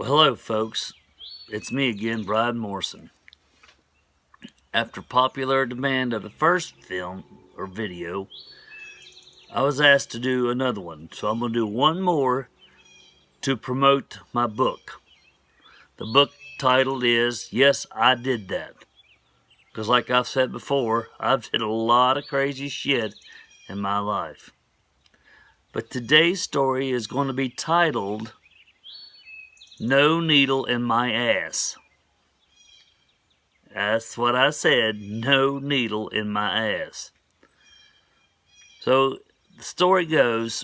Well, hello, folks. It's me again, Brian Morrison. After popular demand of the first film or video, I was asked to do another one. So I'm going to do one more to promote my book. The book title is Yes, I Did That. Because like I've said before, I've did a lot of crazy shit in my life. But today's story is going to be titled No Needle in My Ass. That's what I said, no needle in my ass. So the story goes,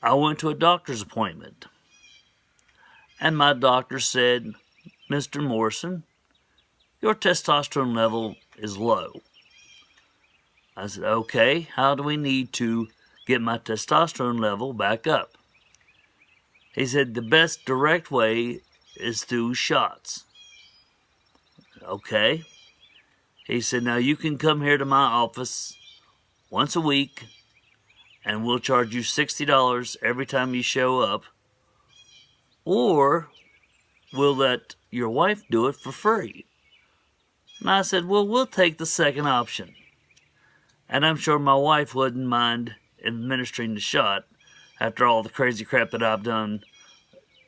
I went to a doctor's appointment. And my doctor said, Mr. Morrison, your testosterone level is low. I said, okay, how do we need to get my testosterone level back up? He said, the best direct way is through shots. Okay. He said, now you can come here to my office once a week and we'll charge you $60 every time you show up, or we'll let your wife do it for free. And I said, well, we'll take the second option. And I'm sure my wife wouldn't mind administering the shot after all the crazy crap that I've done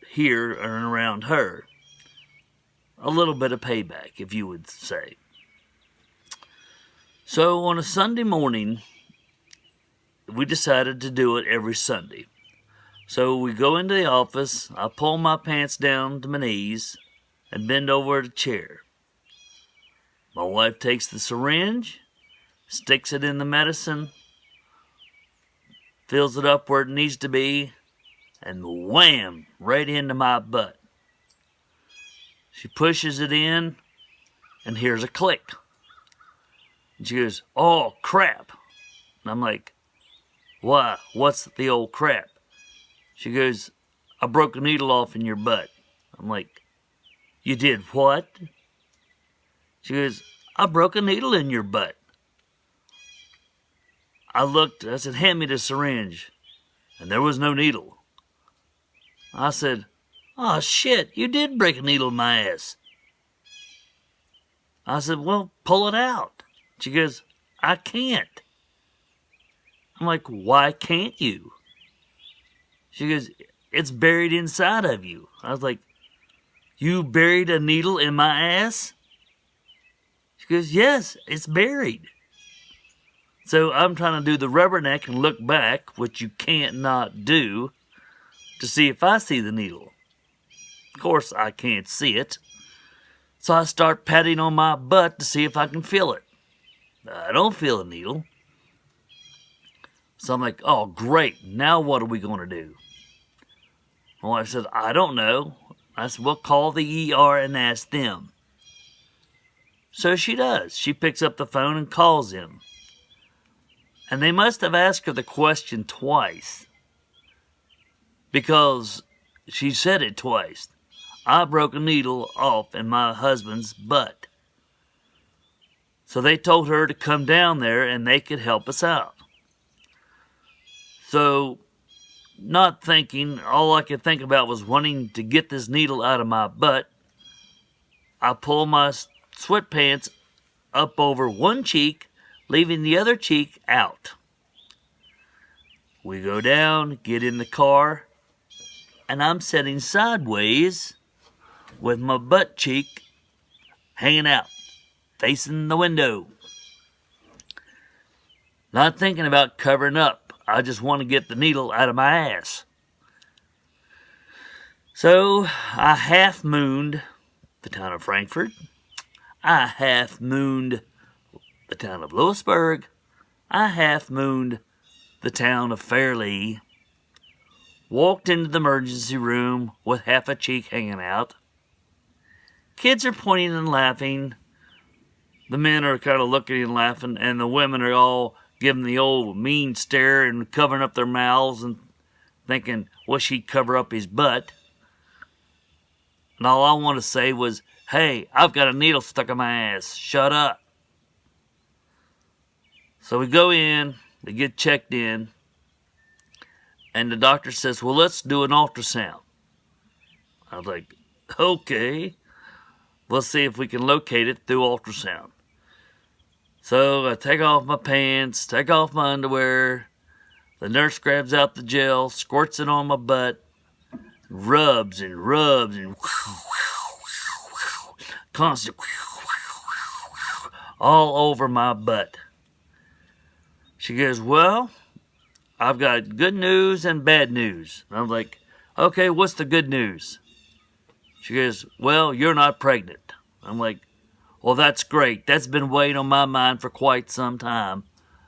here and around her. A little bit of payback, if you would say. So on a Sunday morning, we decided to do it every Sunday. So we go into the office, I pull my pants down to my knees and bend over at a chair. My wife takes the syringe, sticks it in the medicine, fills it up where it needs to be, and wham, right into my butt. She pushes it in, and here's a click. And she goes, oh, crap. And I'm like, why? What's the old crap? She goes, I broke a needle off in your butt. I'm like, you did what? She goes, I broke a needle in your butt. I looked, I said, hand me the syringe. And there was no needle. I said, oh shit, you did break a needle in my ass. I said, well, pull it out. She goes, I can't. I'm like, why can't you? She goes, it's buried inside of you. I was like, you buried a needle in my ass? She goes, yes, it's buried. So I'm trying to do the rubberneck and look back, which you can't not do, to see if I see the needle. Of course, I can't see it. So I start patting on my butt to see if I can feel it. I don't feel a needle. So I'm like, oh, great. Now what are we going to do? My wife said, I don't know. I said, well, call the ER and ask them. So she does. She picks up the phone and calls him. And they must have asked her the question twice, because she said it twice. I broke a needle off in my husband's butt. So they told her to come down there and they could help us out. So, not thinking, all I could think about was wanting to get this needle out of my butt. I pull my sweatpants up over one cheek, leaving the other cheek out. We go down, get in the car, and I'm sitting sideways with my butt cheek hanging out, facing the window. Not thinking about covering up. I just want to get the needle out of my ass. So I half-mooned the town of Frankfurt. I half-mooned the town of Lewisburg. I half-mooned the town of Fairleigh. Walked into the emergency room with half a cheek hanging out. Kids are pointing and laughing. The men are kind of looking and laughing, and the women are all giving the old mean stare and covering up their mouths and thinking, wish he'd cover up his butt. And all I want to say was, hey, I've got a needle stuck in my ass. Shut up. So we go in, they get checked in, and the doctor says, well, let's do an ultrasound. I was like, okay. Let's see if we can locate it through ultrasound. So I take off my pants, take off my underwear. The nurse grabs out the gel, squirts it on my butt, rubs and constant all over my butt. She goes, well, I've got good news and bad news. And I'm like, okay, what's the good news? She goes, well, you're not pregnant. I'm like, well, that's great. That's been weighing on my mind for quite some time.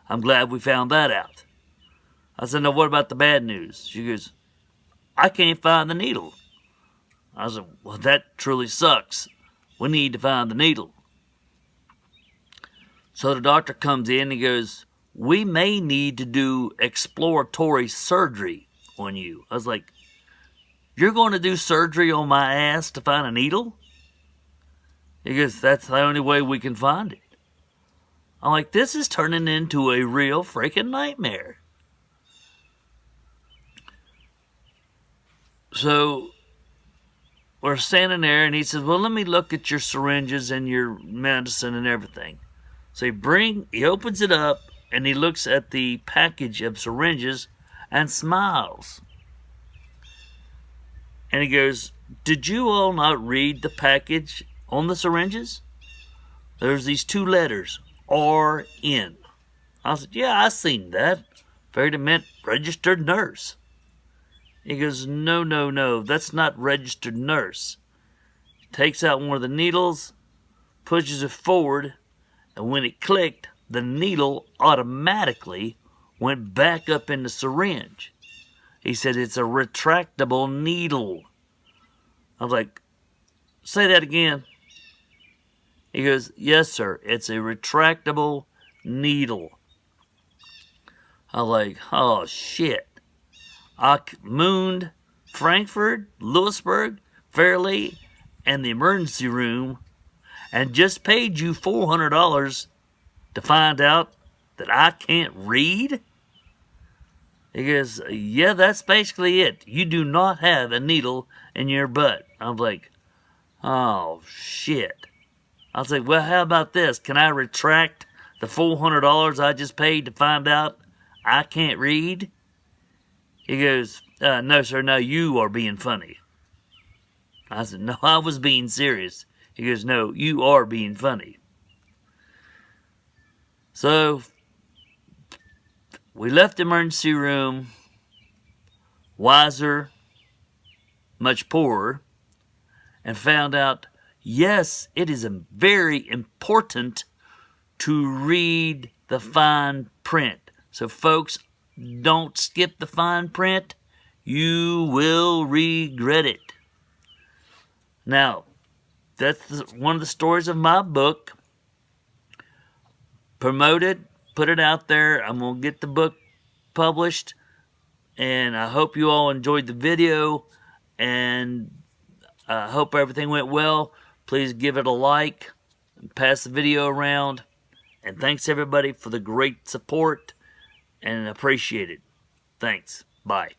I'm glad we found that out. I said, no, what about the bad news? She goes, I can't find the needle. I said, well, that truly sucks. We need to find the needle. So the doctor comes in and he goes, we may need to do exploratory surgery on you. I was like, you're going to do surgery on my ass to find a needle? He goes, that's the only way we can find it. I'm like, this is turning into a real freaking nightmare. So we're standing there and he says, well, let me look at your syringes and your medicine and everything. So he opens it up and he looks at the package of syringes and smiles. And he goes, did you all not read the package on the syringes? There's these two letters, RN. I said, yeah, I seen that. Figured it meant registered nurse. He goes, no, that's not registered nurse. He takes out one of the needles, pushes it forward, and when it clicked, the needle automatically went back up in the syringe. He said, it's a retractable needle. I was like, say that again. He goes, yes, sir, it's a retractable needle. I was like, oh, shit. I mooned Frankfurt, Lewisburg, Fairleigh, and the emergency room and just paid you $400 to find out that I can't read? He goes, yeah, that's basically it. You do not have a needle in your butt. I'm like, oh, shit. I was like, well, how about this? Can I retract the $400 I just paid to find out I can't read? He goes, no, sir, no, you are being funny. I said, no, I was being serious. He goes, no, you are being funny. So we left the emergency room wiser, much poorer, and found out, yes, it is very important to read the fine print. So folks, don't skip the fine print. You will regret it. Now, that's one of the stories of my book. Promote it, put it out there. I'm going to get the book published. And I hope you all enjoyed the video. And I hope everything went well. Please give it a like. And pass the video around. And thanks everybody for the great support. And appreciate it. Thanks. Bye.